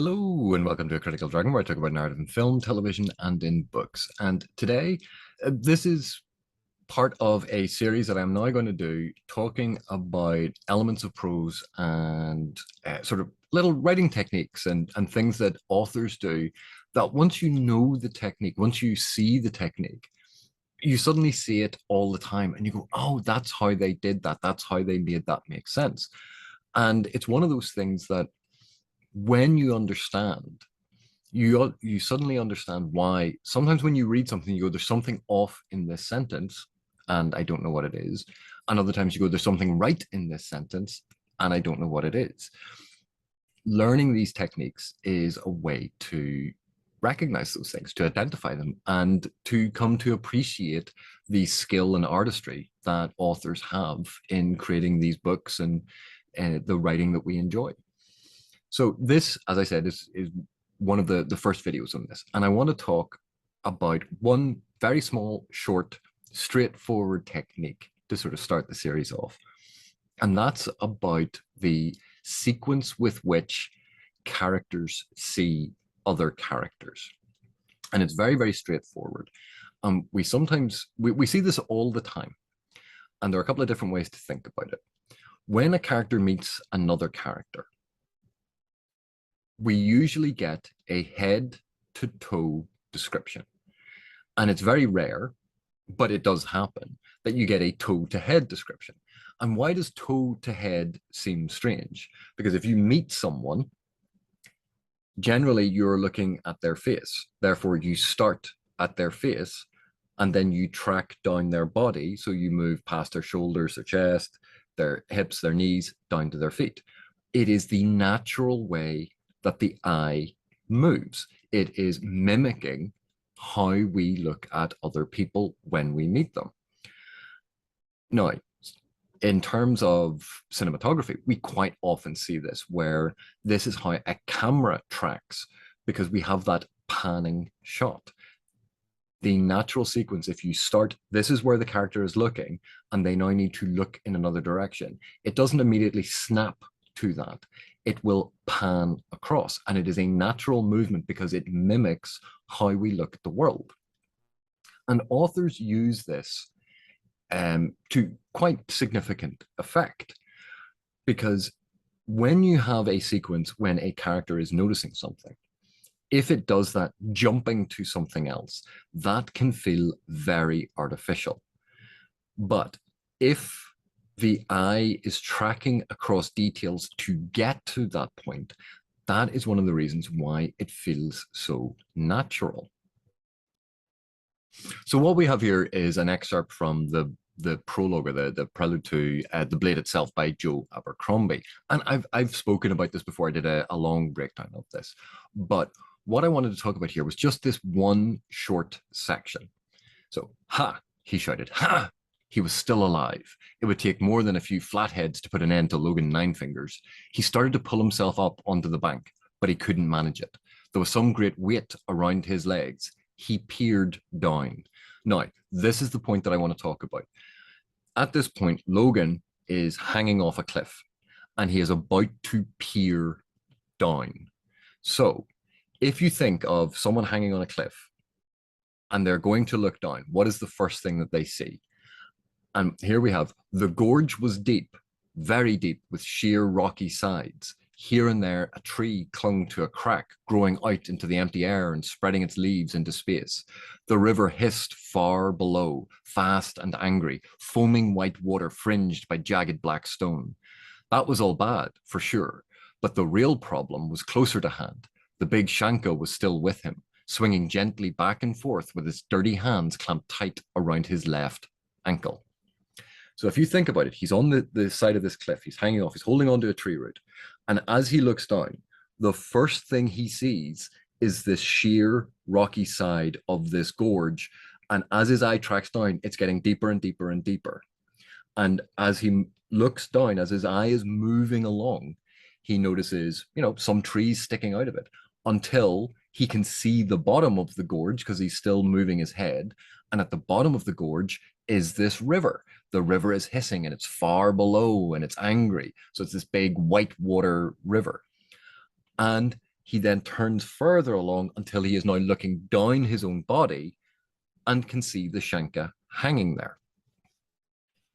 Hello and welcome to A Critical Dragon, where I talk about narrative in film, television, and in books. And today, this is part of a series that I'm now going to do talking about elements of prose and sort of little writing techniques and things that authors do that once you know the technique, once you see the technique, you suddenly see it all the time and you go, oh, that's how they did that. That's how they made that make sense. And it's one of those things that when you understand, you suddenly understand why sometimes when you read something, you go, there's something off in this sentence, and I don't know what it is. And other times you go, there's something right in this sentence, and I don't know what it is. Learning these techniques is a way to recognize those things, to identify them, and to come to appreciate the skill and artistry that authors have in creating these books and the writing that we enjoy. So this, as I said, is one of the first videos on this. And I want to talk about one very small, short, straightforward technique to sort of start the series off. And that's about the sequence with which characters see other characters. And it's very, very straightforward. We sometimes, we see this all the time. And there are a couple of different ways to think about it. When a character meets another character, we usually get a head to toe description. And it's very rare, but it does happen that you get a toe to head description. And why does toe to head seem strange? Because if you meet someone, generally you're looking at their face. Therefore, you start at their face and then you track down their body. So you move past their shoulders, their chest, their hips, their knees, down to their feet. It is the natural way that the eye moves. It is mimicking how we look at other people when we meet them. Now, in terms of cinematography, we quite often see this, where this is how a camera tracks, because we have that panning shot. The natural sequence, if you start, this is where the character is looking, and they now need to look in another direction. It doesn't immediately snap to that. It will pan across, and it is a natural movement because it mimics how we look at the world. And authors use this to quite significant effect, because when you have a sequence when a character is noticing something, if it does that jumping to something else, that can feel very artificial. But if the eye is tracking across details to get to that point, that is one of the reasons why it feels so natural. So what we have here is an excerpt from the prologue, or the prelude to The Blade Itself by Joe Abercrombie. And I've spoken about this before. I did a long breakdown of this. But what I wanted to talk about here was just this one short section. So, ha, he shouted, ha, he was still alive. It would take more than a few flatheads to put an end to Logan Ninefingers. He started to pull himself up onto the bank, but he couldn't manage it. There was some great weight around his legs. He peered down. Now, this is the point that I want to talk about. At this point, Logan is hanging off a cliff, and he is about to peer down. So, if you think of someone hanging on a cliff and they're going to look down, what is the first thing that they see? And here we have, the gorge was deep, very deep, with sheer rocky sides. Here and there, a tree clung to a crack, growing out into the empty air and spreading its leaves into space. The river hissed far below, fast and angry, foaming white water fringed by jagged black stone. That was all bad, for sure, but the real problem was closer to hand. The big Shanka was still with him, swinging gently back and forth with his dirty hands clamped tight around his left ankle. So if you think about it, he's on the side of this cliff, he's hanging off, he's holding onto a tree root. And as he looks down, the first thing he sees is this sheer rocky side of this gorge. And as his eye tracks down, it's getting deeper and deeper and deeper. And as he looks down, as his eye is moving along, he notices, some trees sticking out of it until he can see the bottom of the gorge because he's still moving his head. And at the bottom of the gorge is this river. The river is hissing and it's far below and it's angry. So it's this big white water river. And He then turns further along until he is now looking down his own body and can see the Shanka hanging there.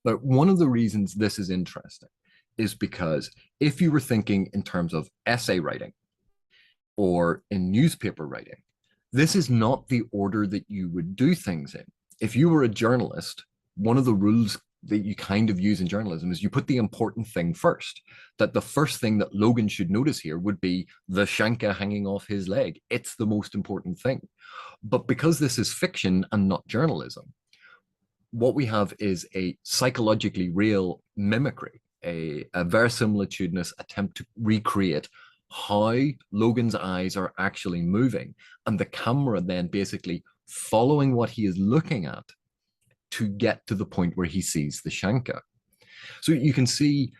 But one of the reasons this is interesting is because if you were thinking in terms of essay writing or in newspaper writing, this is not the order that you would do things in. If you were a journalist, one of the rules that you kind of use in journalism is you put the important thing first. That the first thing that Logan should notice here would be the Shanka hanging off his leg. It's the most important thing. But because this is fiction and not journalism, what we have is a psychologically real mimicry, a verisimilitudinous attempt to recreate how Logan's eyes are actually moving, and the camera then basically following what he is looking at to get to the point where he sees the Shanka. So you can see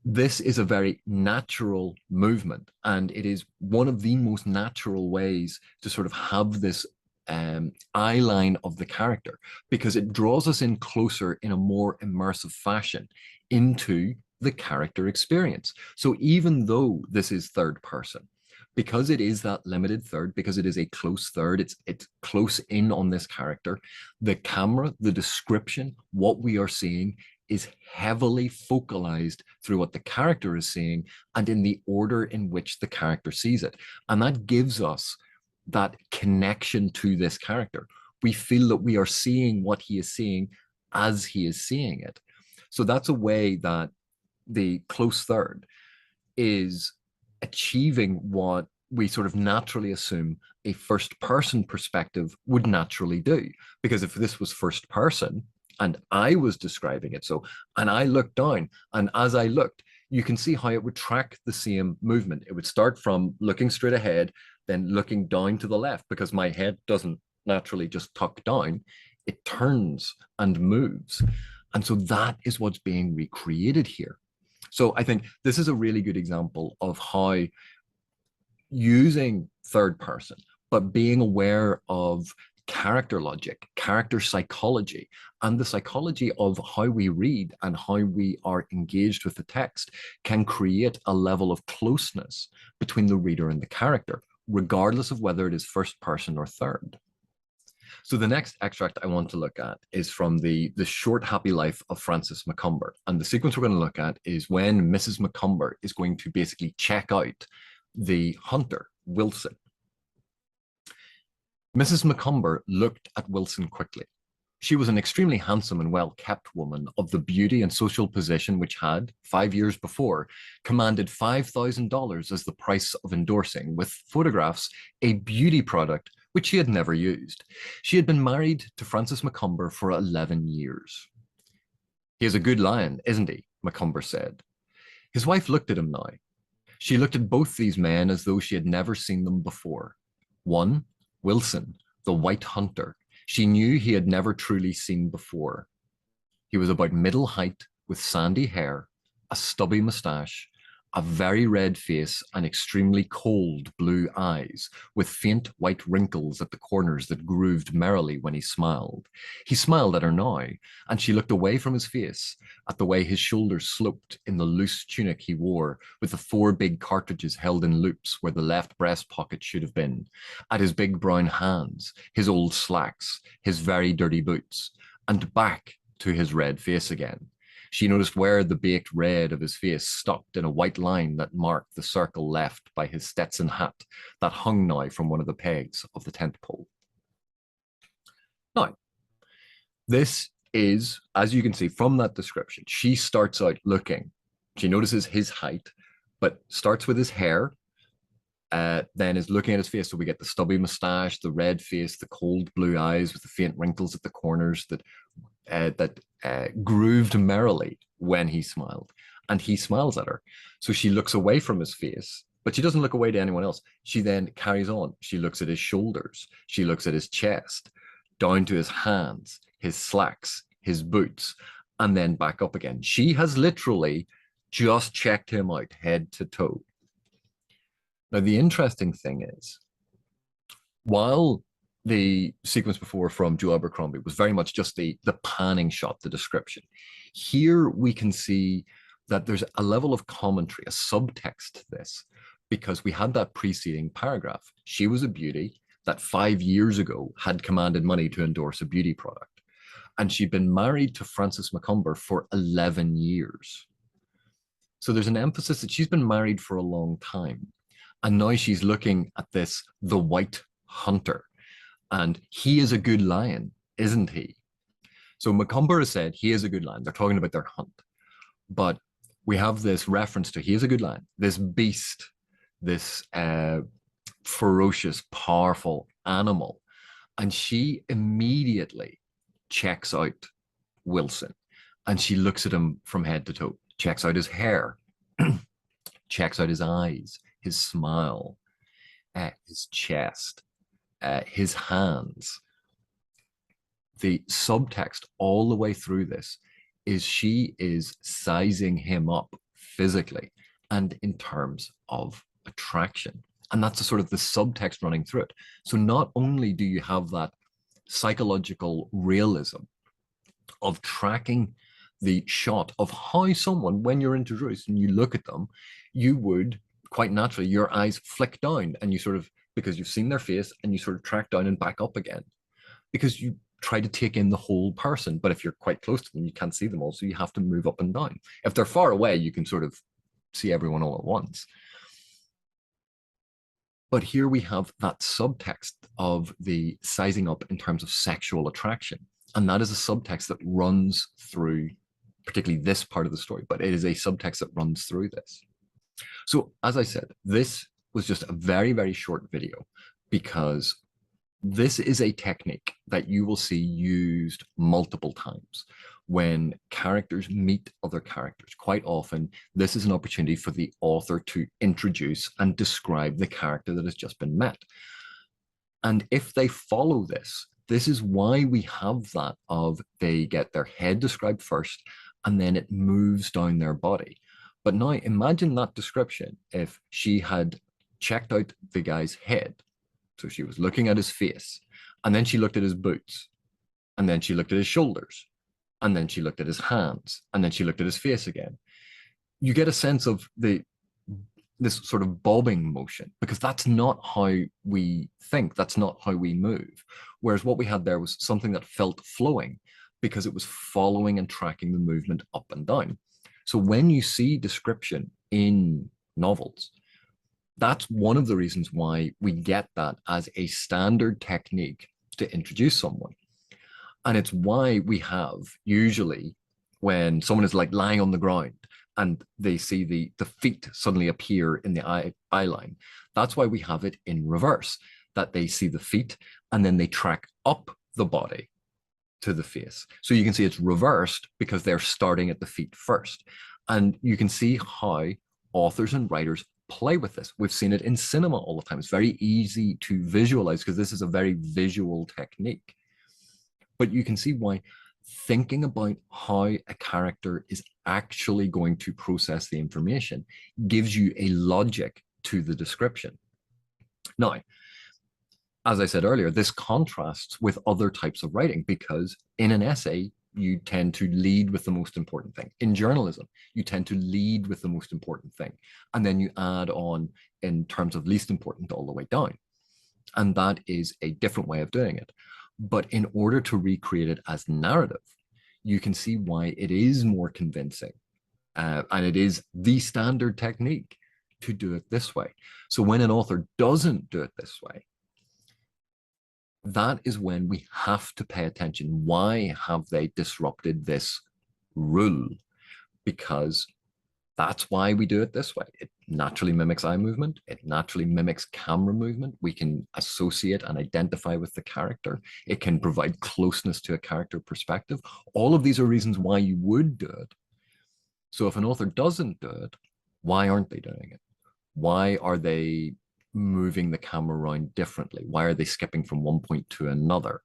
this is a very natural movement, and it is one of the most natural ways to sort of have this eye line of the character, because it draws us in closer in a more immersive fashion into the character experience. So even though this is third person, because it is that limited third, because it is a close third, it's close in on this character, the camera, the description, what we are seeing is heavily focalized through what the character is seeing and in the order in which the character sees it. And that gives us that connection to this character. We feel that we are seeing what he is seeing as he is seeing it. So that's a way that the close third is achieving what we sort of naturally assume a first person perspective would naturally do. Because if this was first person and I was describing it, and I looked down, and as I looked, you can see how it would track the same movement. It would start from looking straight ahead, then looking down to the left, because my head doesn't naturally just tuck down, it turns and moves. And so that is what's being recreated here. So I think this is a really good example of how using third person, but being aware of character logic, character psychology, and the psychology of how we read and how we are engaged with the text can create a level of closeness between the reader and the character, regardless of whether it is first person or third. So the next extract I want to look at is from the short happy life of Francis Macomber. And the sequence we're going to look at is when Mrs. Macomber is going to basically check out the hunter, Wilson. Mrs. Macomber looked at Wilson quickly. She was an extremely handsome and well-kept woman of the beauty and social position which had, 5 years before, commanded $5,000 as the price of endorsing, with photographs, a beauty product which she had never used. She had been married to Francis Macomber for 11 years. "He is a good lion, isn't he?" Macomber said. His wife looked at him now. She looked at both these men as though she had never seen them before. One, Wilson, the white hunter, she knew he had never truly seen before. He was about middle height, with sandy hair, a stubby moustache, a very red face, and extremely cold blue eyes, with faint white wrinkles at the corners that grooved merrily when he smiled. He smiled at her now, and she looked away from his face, at the way his shoulders sloped in the loose tunic he wore, with the 4 big cartridges held in loops where the left breast pocket should have been, at his big brown hands, his old slacks, his very dirty boots, and back to his red face again. She noticed where the baked red of his face stopped in a white line that marked the circle left by his Stetson hat that hung now from one of the pegs of the tent pole. Now, this is, as you can see from that description, she starts out looking. She notices his height, but starts with his hair, then is looking at his face. So we get the stubby mustache, the red face, the cold blue eyes with the faint wrinkles at the corners that grooved merrily when he smiled. And he smiles at her. So she looks away from his face, but she doesn't look away to anyone else. She then carries on. She looks at his shoulders. She looks at his chest, down to his hands, his slacks, his boots, and then back up again. She has literally just checked him out head to toe. Now, the interesting thing is, while the sequence before from Joe Abercrombie was very much just the panning shot, the description, here we can see that there's a level of commentary, a subtext to this, because we had that preceding paragraph. She was a beauty that 5 years ago had commanded money to endorse a beauty product. And she'd been married to Francis Macomber for 11 years. So there's an emphasis that she's been married for a long time. And now she's looking at this, the white hunter. And he is a good lion, isn't he? So Macomber has said he is a good lion. They're talking about their hunt. But we have this reference to he is a good lion, this beast, this ferocious, powerful animal. And she immediately checks out Wilson and she looks at him from head to toe, checks out his hair, checks out his eyes, his smile, his chest, his hands. The subtext all the way through this is she is sizing him up physically and in terms of attraction. And that's the sort of the subtext running through it. So not only do you have that psychological realism of tracking the shot of how someone, when you're introduced and you look at them, you would quite naturally, your eyes flick down and you sort of, because you've seen their face and you sort of track down and back up again because you try to take in the whole person. But if you're quite close to them, you can't see them all. So you have to move up and down. If they're far away, you can sort of see everyone all at once. But here we have that subtext of the sizing up in terms of sexual attraction. And that is a subtext that runs through particularly this part of the story, but it is a subtext that runs through this. So as I said, this was just a very, very short video because this is a technique that you will see used multiple times when characters meet other characters. Quite often, this is an opportunity for the author to introduce and describe the character that has just been met. And if they follow this, this is why we have that of they get their head described first and then it moves down their body. But now imagine that description if she had checked out the guy's head. So she was looking at his face and then she looked at his boots and then she looked at his shoulders and then she looked at his hands and then she looked at his face again. You get a sense of this sort of bobbing motion because that's not how we think. That's not how we move. Whereas what we had there was something that felt flowing because it was following and tracking the movement up and down. So when you see description in novels, that's one of the reasons why we get that as a standard technique to introduce someone. And it's why we have usually when someone is like lying on the ground and they see the feet suddenly appear in the eye line, that's why we have it in reverse, that they see the feet and then they track up the body to the face. So you can see it's reversed because they're starting at the feet first. And you can see how authors and writers play with this. We've seen it in cinema all the time. It's very easy to visualize because this is a very visual technique. But you can see why thinking about how a character is actually going to process the information gives you a logic to the description. Now, as I said earlier, this contrasts with other types of writing because in an essay, you tend to lead with the most important thing. In journalism, you tend to lead with the most important thing. And then you add on in terms of least important all the way down. And that is a different way of doing it. But in order to recreate it as narrative, you can see why it is more convincing. And it is the standard technique to do it this way. So when an author doesn't do it this way, that is when we have to pay attention. Why have they disrupted this rule? Because that's why we do it this way. It naturally mimics eye movement. It naturally mimics camera movement. We can associate and identify with the character. It can provide closeness to a character perspective. All of these are reasons why you would do it. So if an author doesn't do it, why aren't they doing it? Why are they moving the camera around differently? Why are they skipping from one point to another?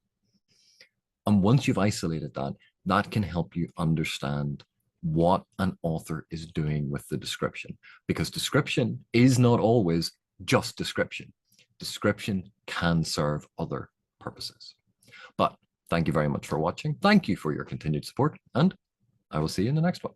And once you've isolated that, that can help you understand what an author is doing with the description, because description is not always just description. Description can serve other purposes. But thank you very much for watching. Thank you for your continued support, and I will see you in the next one.